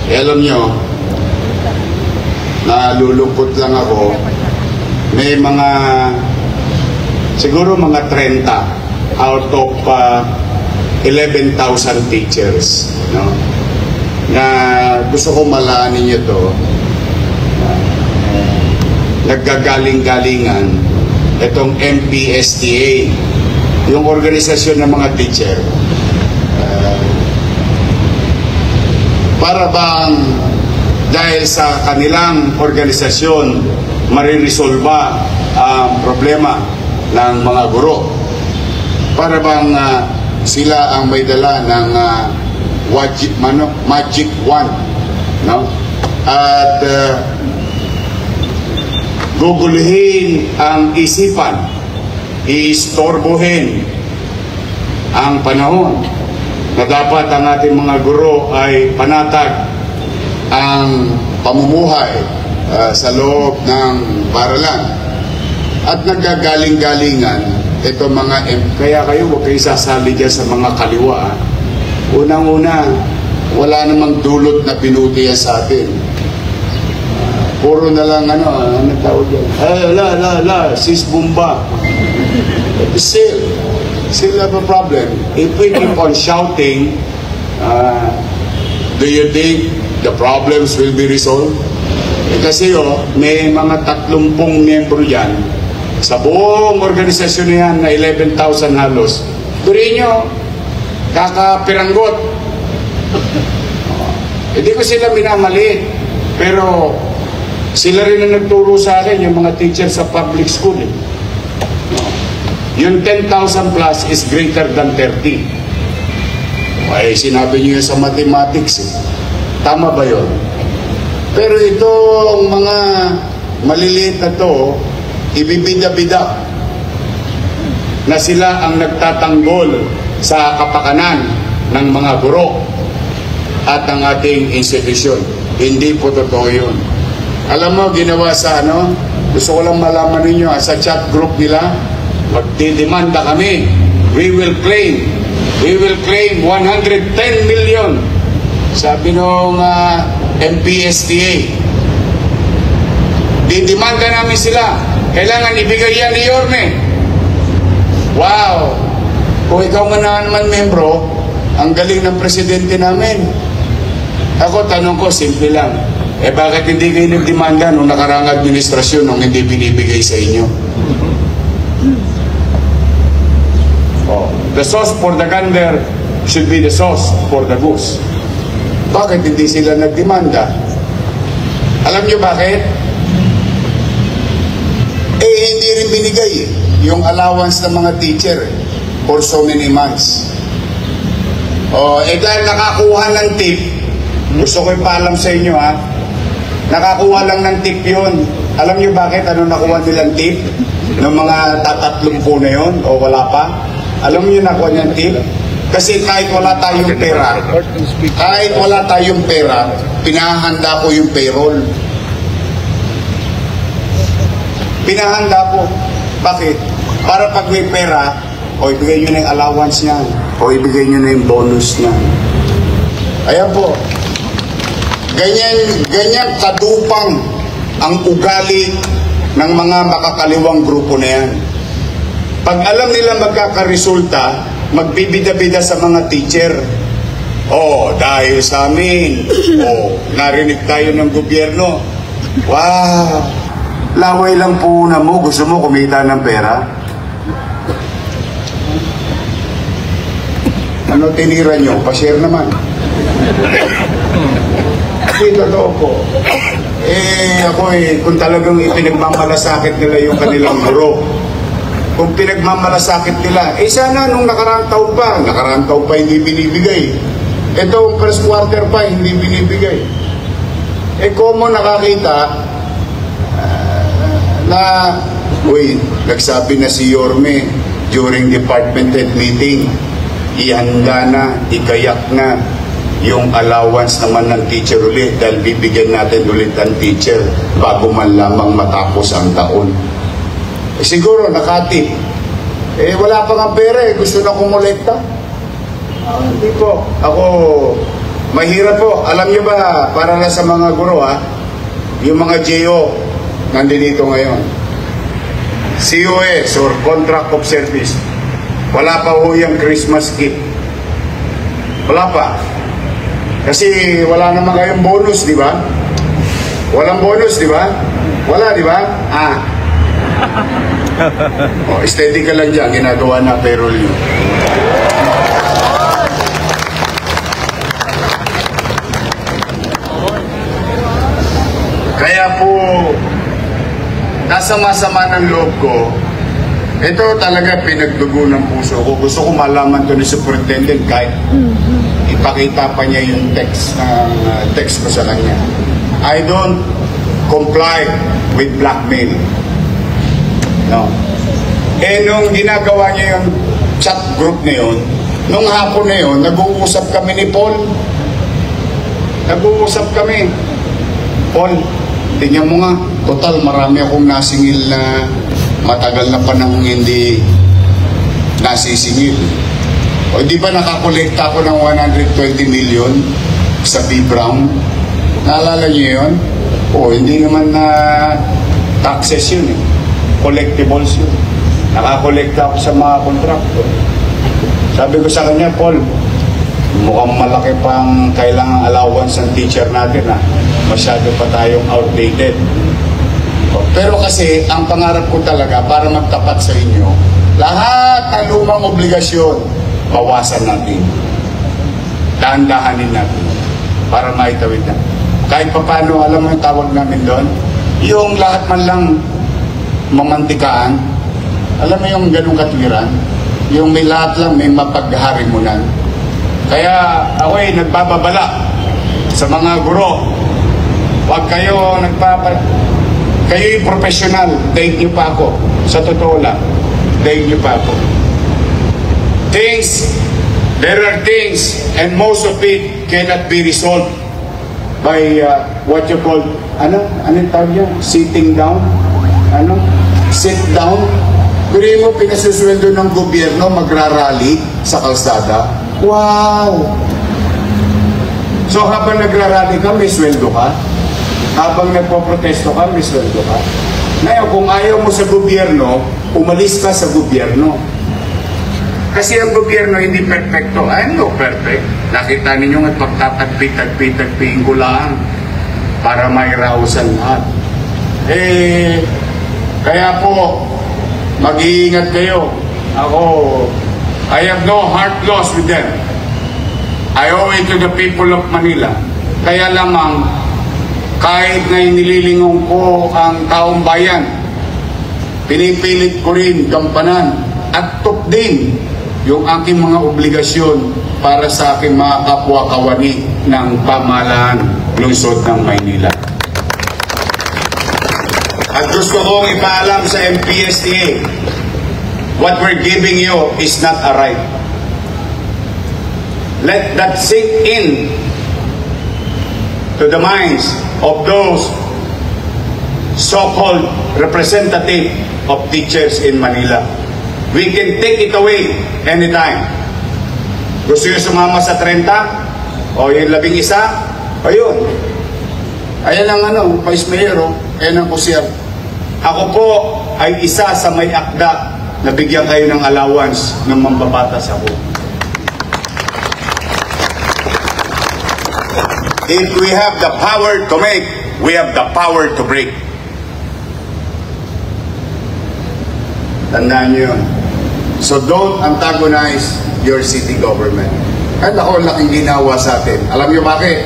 alam nyo, nalulungkot lang ako, may mga, siguro mga 30 out of 11,000 teachers, no? Na gusto ko malanin nyo to, naggagaling-galingan itong MPSTA, yung organisasyon ng mga teacher, para bang dahil sa kanilang organisasyon mariresolba ang problema ng mga guro, para bang sila ang may dala ng magic wand, no? At guguluhin ang isipan, iistorbohin ang panahon na dapat ang ating mga guro ay panatag ang pamumuhay sa loob ng paaralan. At naggagaling-galingan ito mga kaya kayo huwag kayo sasali dyan sa mga kaliwa. Unang-una, wala namang dulot na pinutiya sa atin. Puro na lang ano tawag yan? Sis Bumba. Still have a problem. If we keep on shouting, do you think the problems will be resolved? Kasi may mga 30 miyembro dyan sa buong organisasyon na yan na 11,000 halos. Turin nyo, kakapiranggot. Hindi ko sila minamaliit, pero sila rin ang nagturo sa akin, yung mga teacher sa public school. Yung 10,000 plus is greater than 30. Ay, sinabi niyo sa mathematics. Tama ba yun? Pero itong mga maliliit na to, ibibida-bida na sila ang nagtatanggol sa kapakanan ng mga guro at ng ating institusyon. Hindi po totoo yun. Alam mo, ginawa sa gusto ko lang malaman ninyo, sa chat group nila, magdidemanda kami. We will claim 110 million. Sabi nung MPSTA. Didemanda namin sila. Kailangan ibigay yan ni Yorme. Wow! Kung ikaw nga naman membro, ang galing ng presidente namin. Ako, tanong ko, simple lang. Bakit hindi kayo nagdemanda nung nakarang administrasyon nung hindi binibigay sa inyo? The sauce for the gander should be the sauce for the goose. Bakit hindi sila nagdemanda? Alam nyo bakit? Hindi rin binigay yung allowance ng mga teacher for so many months. Dahil nakakuha ng tip, gusto ko ipaalam sa inyo nakakuha lang ng tip yun. Alam nyo bakit? Ano nakuha nilang tip? Ng mga 30 na yun? O wala pa? Alam nyo nakuha nilang tip? Kasi kahit wala tayong pera, pinahanda ko yung payroll. Pinahanda po. Bakit? Para pag may pera, o ibigay nyo na yung allowance niyan, o ibigay nyo na yung bonus niyan. Ayan po. Ganyan kadupang ang ugali ng mga makakaliwang grupo na yan. Pag alam nila magkakaresulta, magbibida-bida sa mga teacher. Dahil sa amin, narinig tayo ng gobyerno. Wow! Laway lang po na mo, gusto mo kumita ng pera? Ano tinira nyo? Pa-share naman. Hindi, totoo po. Kung talagang ipinagmamalasakit nila yung kanilang guro, kung pinagmamalasakit nila, sana nung nakaraang taon pa hindi binibigay. Ito, first quarter pa, hindi binibigay. Kung mo nakakita, nagsabi na si Yorme during department head meeting, ihanda na, ikayak na yung allowance naman ng teacher ulit dahil bibigyan natin ulit ang teacher bago man lamang matapos ang taon. Siguro nakatip. Wala pa nga pera gusto na kumolekta. Hindi po. Ako, Mahirap po. Alam niyo ba, para na sa mga guro yung mga JO nandito ngayon. COS or Contract of Service. Wala pa ho yung Christmas gift. Wala pa. Kasi wala naman kayong bonus, di ba? Walang bonus, di ba? Wala, di ba? Steady ka lang dyan, ginagawa na payroll nyo. Kaya po, nasama-sama ng loob ko, ito talaga pinagdugo ng puso ko. Gusto ko malaman to ni Superintendent kahit ipakita pa niya yung text ko sa kanya. I don't comply with blackmail. No. Nung ginagawa niya yung chat group na yun, nung hapon na yun, nag-uusap kami ni Paul. Nag-uusap kami. Paul, tingnan mo nga, total marami akong nasingil na matagal na panahon hindi nasisingil. O di ba nakakolekta ako ng 120 million sa B. Brown? Naalala niyo yun? O hindi naman na taxes yun eh. Collectibles yun. Nakakolekta ako sa mga kontrakto. Sabi ko sa kanya, Paul, mukhang malaki pang kailangang allowance ng teacher natin masyado pa tayong outdated. Pero kasi, ang pangarap ko talaga para magtapat sa inyo, lahat ng lumang obligasyon, bawasan natin. Dahan-dahanin natin para maitawid na. Kahit pa paano, alam mo yung tawag namin doon? Yung lahat man lang mamantikaan, alam mo yung ganung katwiran? Yung may lahat lang may mapagharimunan. Kaya ako nagbababala sa mga guro. Huwag kayo kayo yung professional, daig niyo pa ako. Sa totoo lang, daig niyo pa ako. There are things, and most of it cannot be resolved by what you call, anong tawag niya? Sitting down? Sit down? Pero mo, pinasusweldo ng gobyerno, magrarally sa kalsada. Wow! So habang nagrarally ka, may sweldo ka? Habang nagpo-protesto ka, may sweldo ka? Ngayon, kung ayaw mo sa gobyerno, umalis ka sa gobyerno. Kasi ang gobyerno hindi perfecto. No perfect. Nakita ninyo at pagtatagpi-tagpi-tagpiin ko lang para mairausan lahat. Kaya po, mag-iingat kayo. Ako, I have no heart loss with them. I owe it to the people of Manila. Kaya lamang, kahit na nililingon ko ang taong bayan, pinipilit ko rin gampanan at din yung aking mga obligasyon para sa aking mga kapwa-kawani ng pamahalaan lungsod ng Maynila. At gusto kong ipaalam sa MPSTA, what we're giving you is not a right. Let that sink in to the minds of those so-called representative of teachers in Manila. We can take it away anytime. Gusto nyo sumama sa 30? O yung 11? O yun. Ayan ang Vice Mayor, ayan ang kusir. Ako po ay isa sa may akda na bigyan kayo ng allowance ng mambabatas ako. If we have the power to make, we have the power to break. Tandaan nyo yun. So don't antagonize your city government. At ako, laking ginawa sa atin. Alam nyo bakit?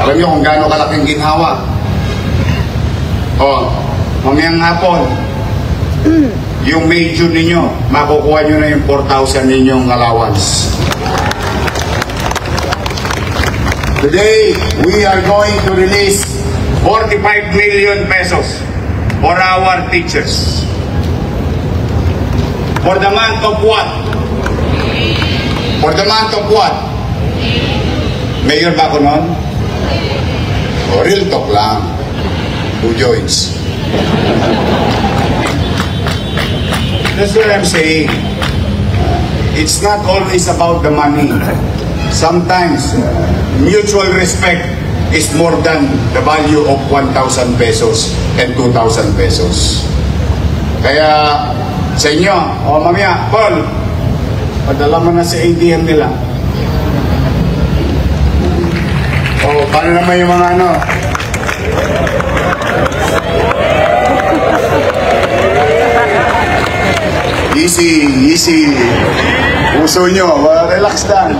Alam nyo kung gaano kalaking ginhawa? Mamayang hapon, yung major ninyo, makukuha nyo na yung 4,000 ninyong allowance. Today, we are going to release 45 million pesos for our teachers. For the month of what? For the month of what? Mayor ba ako nun? Real talk lang. Who joins? That's what I'm saying. It's not always about the money. sometimes mutual respect is more than the value of 1,000 pesos and 2,000 pesos. Kaya sa inyo, mamaya, Paul, padala mo na sa ATM nila. Paano naman yung mga ano? Easy. Puso nyo, relax lang.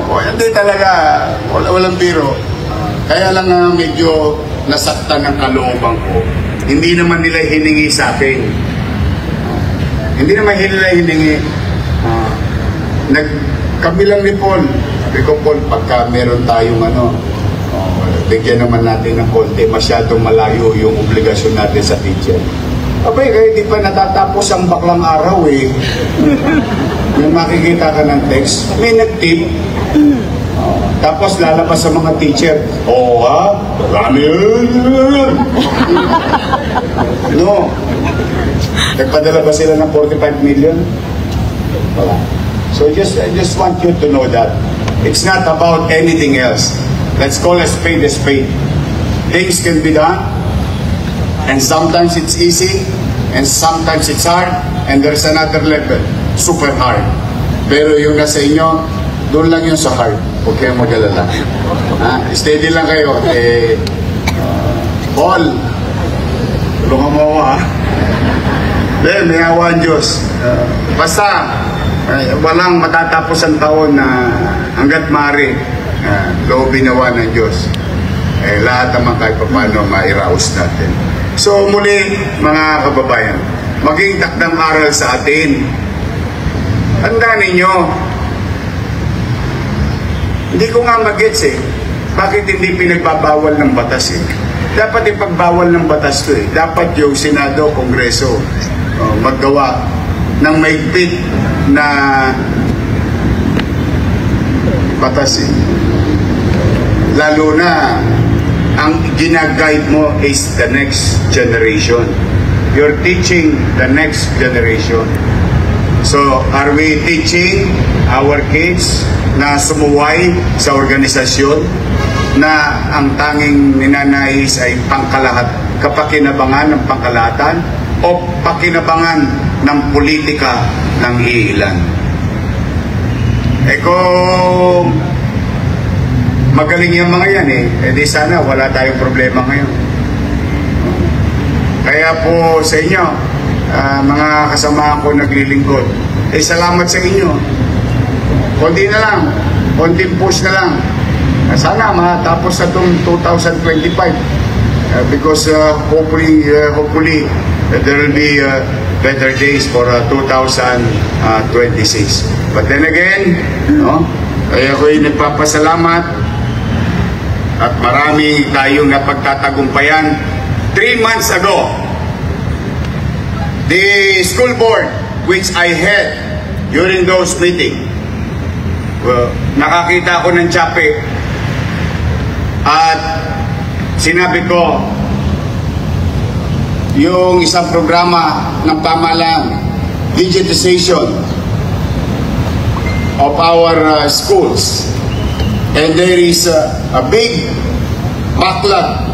Hindi talaga, walang biro. Kaya lang medyo nasaktan ang kalooban ko. Hindi naman nila hiningi sa akin. Hindi naman nila hiningi. Kami lang ni Paul. Sabi ko, Paul, pagka meron tayong bigyan naman natin ng konti, masyadong malayo yung obligasyon natin sa teacher. Abay, kaya di pa natatapos ang baklang araw eh. Yung makikita ka ng text, may nag-tip. Tapos lalabas sa mga teacher, marami yun. No. Nagpadala ba sila ng 45 million? Wala. So I just want you to know that it's not about anything else. Let's call a spade a spade. Things can be done, and sometimes it's easy, and sometimes it's hard, and there's another level, super hard. Pero yung nasa inyo, doon lang yung sa hard. Huwag kayong mag-alala. Steady lang kayo. Paul, tulungan mo ako, may awa ang Diyos. Basta, walang matatapos ang taon na hanggat maaari, loobin nawa ng Diyos. Lahat naman kahit paano mairaos natin. So muli, mga kababayan, maging takdang aral sa atin. Tandaan ninyo, hindi ko nga mag-gets bakit hindi pinagbabawal ng batas Dapat ipagbawal ng batas to Dapat yung Senado, Kongreso, maggawa ng maigpit na batas Lalo na, ang ginaguide mo is the next generation. You're teaching the next generation. So, are we teaching our kids na sumuway sa organisasyon na ang tanging ninanais ay kapakinabangan ng pangkalahatan o pakinabangan ng politika ng iilan? Kung magaling yung mga yan di sana wala tayong problema ngayon. Kaya po sa inyo, mga kasama ko naglilingkod, salamat sa inyo. Konti na lang, konting push na lang. Sana matapos na itong 2025 because hopefully there will be better days for 2026. But then again, kaya ako'y nagpapasalamat at marami tayong napagtatagumpayan. 3 months ago, the school board which I had during those meetings, nakakita ko ng tsape at sinabi ko yung isang programa ng pamahalaan, digitization of our schools, and there is a big backlog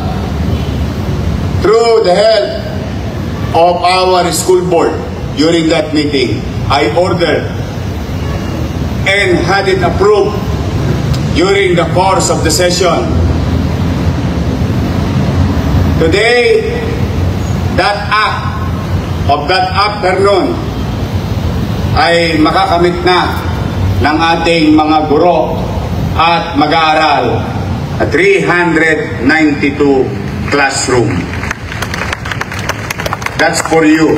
through the help of our school board. During that meeting, I ordered and had it approved during the course of the session. Today, that act of that afternoon ay makakamit na ng ating mga guro at mag-aaral at 392 classroom. That's for you,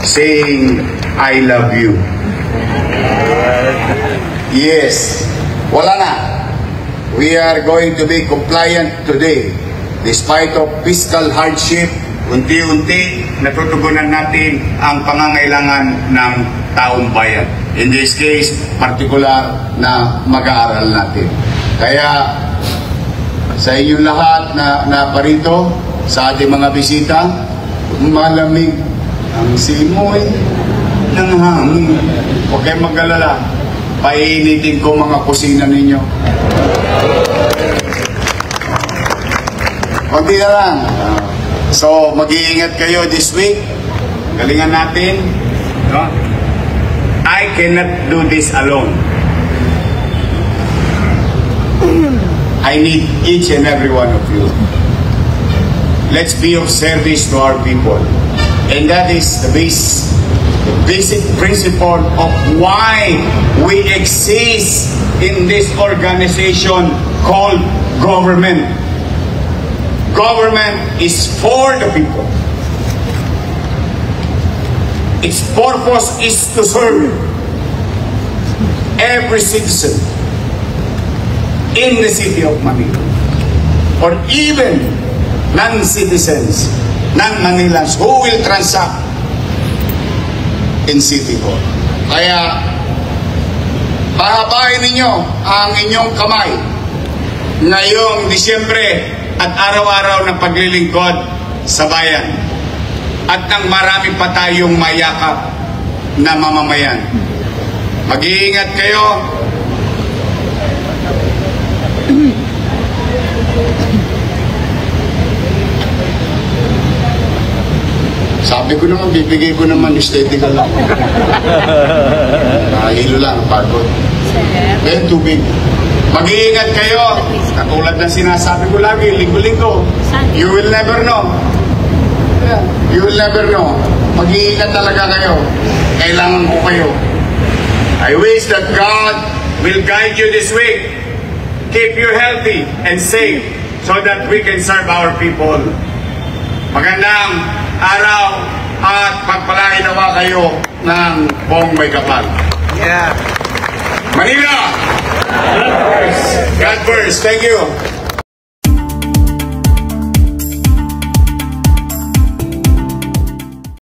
saying, I love you. Yes, wala na. We are going to be compliant today. Despite of fiscal hardship, unti-unti natutugunan natin ang pangangailangan ng taong bayan. In this case, particular na mag-aaral natin. Kaya sa inyong lahat na parito, sa ating mga bisita, malamig ang simoy ng hangin. Huwag kayong mag-alala. painitin ko mga kusina ninyo. Kunti na lang. So, mag-iingat kayo this week. Galingan natin. No? I cannot do this alone. I need each and every one of you. Let's be of service to our people. And that is the basic principle of why we exist in this organization called government. Government is for the people. Its purpose is to serve every citizen in the city of Manila, or even non-citizens, non-Manilans who will transact in City Hall. Kaya, pahabain ninyo ang inyong kamay ngayong Disyembre at araw-araw ng paglilingkod sa bayan. At nang marami pa tayong mayakap na mamamayan. Mag-iingat kayo. Sabi ko naman, bibigay ko naman aesthetical lang. Nakahilo lang, pagod. May tubig. Mag-iingat kayo. Katulad ng sinasabi ko lagi, linggo-linggo. You will never know. You will never know. Mag-iingat talaga kayo. Kailangan ko kayo. I wish that God will guide you this week. Keep you healthy and safe so that we can serve our people. Magandang araw at pagpalain nawa kayo ng buong may kapal. Yeah. Manila! God first. Thank you.